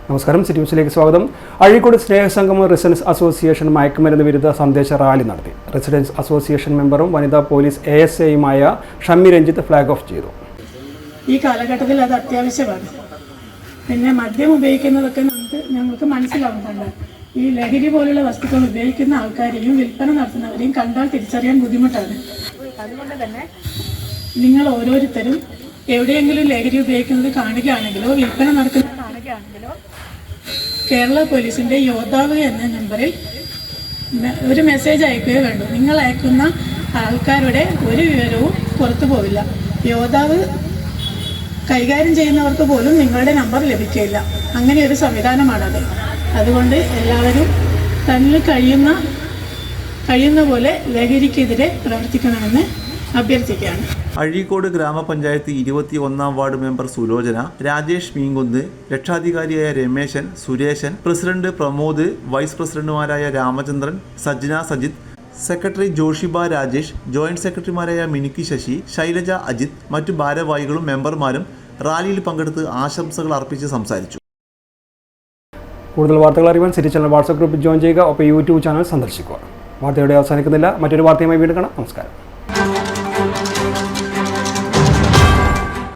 നമസ്കാരം, സിറ്റി ന്യൂസിലേക്ക് സ്വാഗതം. അഴീക്കോട് സ്നേഹസംഗമം റെസിഡൻസ് അസോസിയേഷൻ മയക്കുമരുന്ന് വിരുദ്ധ സന്ദേശ റാലി നടത്തി. റെസിഡൻസ് അസോസിയേഷൻ മെമ്പറും വനിതാ പോലീസ് ASAയുമായ ഷമ്മി രഞ്ജിത്ത് ഫ്ലാഗ് ഓഫ് ചെയ്തു. ഈ കാലഘട്ടത്തിൽ അത് അത്യാവശ്യമാണ്. പിന്നെ മദ്യം ഉപയോഗിക്കുന്നതൊക്കെ ഞങ്ങൾക്ക് മനസ്സിലാവുന്നുണ്ട്. ഈ ലഹരി പോലുള്ള വസ്തുക്കൾ ഉപയോഗിക്കുന്ന ആൾക്കാരെയും വിൽപ്പന നടത്തുന്നവരെയും കണ്ടാൽ തിരിച്ചറിയാൻ ബുദ്ധിമുട്ടാണ്. അതുകൊണ്ട് തന്നെ നിങ്ങൾ ഓരോരുത്തരും എവിടെയെങ്കിലും ലഹരി ഉപയോഗിക്കുന്നത് കാണുകയാണെങ്കിലോ വിൽപ്പന നടക്കുന്നത് കാണുകയാണെങ്കിലോ കേരള പോലീസിൻ്റെ യോദ്ധാവ് എന്ന നമ്പറിൽ ഒരു മെസ്സേജ് അയക്കുകയോ വേണ്ടു. നിങ്ങൾ അയക്കുന്ന ആൾക്കാരുടെ ഒരു വിവരവും പുറത്തു പോവില്ല. യോദ്ധാവ് കൈകാര്യം ചെയ്യുന്നവർക്ക് പോലും നിങ്ങളുടെ നമ്പർ ലഭിക്കില്ല. അങ്ങനെ ഒരു സംവിധാനമാണത്. അതുകൊണ്ട് എല്ലാവരും തന്നിൽ കഴിയുന്ന പോലെ ലഹരിക്കെതിരെ പ്രവർത്തിക്കണമെന്ന് അഭ്യർത്ഥിക്കുകയാണ്. അഴീക്കോട് ഗ്രാമപഞ്ചായത്ത് 21-ാം വാർഡ് മെമ്പർ സുലോചന, രാജേഷ് മീങ്കുന്ന്, രക്ഷാധികാരിയായ രമേശൻ, സുരേശൻ, പ്രസിഡന്റ് പ്രമോദ്, വൈസ് പ്രസിഡന്റുമാരായ രാമചന്ദ്രൻ, സജ്ന സജിത്ത്, സെക്രട്ടറി ജോഷിബ രാജേഷ്, ജോയിന്റ് സെക്രട്ടറിമാരായ മിനുക്കി ശശി, ശൈലജ അജിത്, മറ്റു ഭാരവാഹികളും മെമ്പർമാരും റാലിയിൽ പങ്കെടുത്ത് ആശംസകൾ അർപ്പിച്ച് സംസാരിച്ചു. കൂടുതൽ വാർത്തകൾ അറിയാൻ സിറ്റി ചാനൽ വാട്സ്ആപ്പ് ഗ്രൂപ്പിൽ ജോയിൻ ചെയ്യുക. ഒപ്പം YouTube ചാനൽ സന്ദർശിക്കുക. വാർത്തയോടെ അവസാനിക്കുന്നില്ല. മറ്റൊരു വാർത്തയുമായി വീണ്ടും കാണാം. നമസ്കാരം.